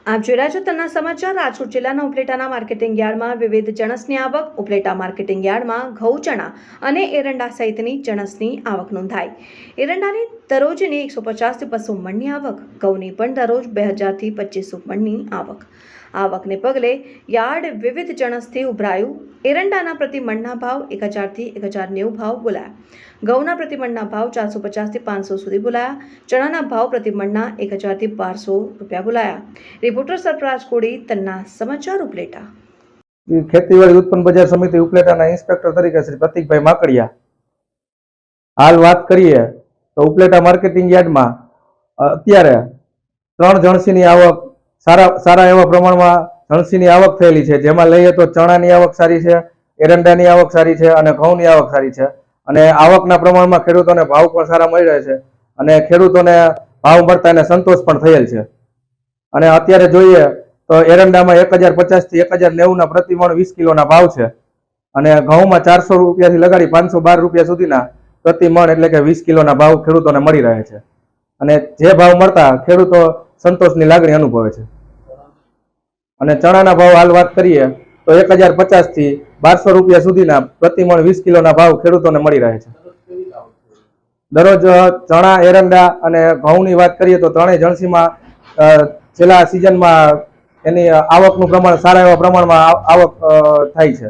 આપ જોઈ રહ્યા છો તના સમાચાર। રાજકોટ જિલ્લાના ઉપલેટાના માર્કેટિંગ યાર્ડમાં વિવિધ જણસની આવક। ઉપલેટા માર્કેટિંગ યાર્ડમાં ઘઉં, ચણા અને એરંડા સહિતની જણસની આવક નોંધાઈ। એરંડાની દરરોજની 150 થી 200 મણની આવક, ઘઉંની પણ દરરોજ 2000 થી 2500 મણની આવક। આવકને પગલે યાર્ડ વિવિધ જણસથી ઉભરાયું। એરંડાના પ્રતિ મણના ભાવ 1000 થી 1090 ભાવ બોલાયા। ઘઉંના પ્રતિ મણના ભાવ 450 થી 500 સુધી બોલાયા। ચણાના ભાવ પ્રતિ મણના 1000 થી 1200 રૂપિયા બોલાયા। રિપોર્ટર સરફરાજ કોડી, તન્ના સમાચાર, ઉપલેટા। ખેતીવાડી ઉત્પન્ન બજાર સમિતિ ઉપલેટાના ઇન્સ્પેક્ટર તરીકે શ્રી પ્રતિકભાઈ માકડિયા। હાલ વાત કરીએ તો ઉપલેટા માર્કેટિંગ યાર્ડમાં અત્યારે 3 જણસીની આવક સારા એવા પ્રમાણમાં જણસીની આવક થયેલી છે। જેમાં લઈએ તો ચણાની આવક સારી છે, એરંડાની આવક સારી છે અને ઘઉંની આવક સારી છે। અને આવકના પ્રમાણમાં ખેડૂતોને ભાવ પણ સારા મળી રહે છે અને ખેડૂતોને ભાવ મળતા એને સંતોષ પણ થયેલ છે। અને અત્યારે જોઈએ તો એરંડામાં 1050 થી 1090 ના પ્રતિ મણ 20 કિલોના ભાવ છે અને ઘઉંમાં 400 રૂપિયાથી લગાડી 512 રૂપિયા સુધીના પ્રતિ મણ એટલે કે 20 કિલોના ભાવ ખેડૂતોને મળી રહે છે અને જે ભાવ મળતા ખેડૂતો સંતોષની લાગણી અનુભવે છે। અને ચણાના ભાવ હાલ વાત કરીએ તો 1050 થી 1200 રૂપિયા સુધીના પ્રતિ મણ 20 કિલોના ભાવ ખેડૂતોને મળી રહે છે। દરરોજ ચણા, એરંડા અને ઘઉંની વાત કરીએ તો ત્રણેય જણસીમાં છેલ્લા સિઝનમાં એની આવકનું પ્રમાણ સારા એવા પ્રમાણમાં આવક થાય છે।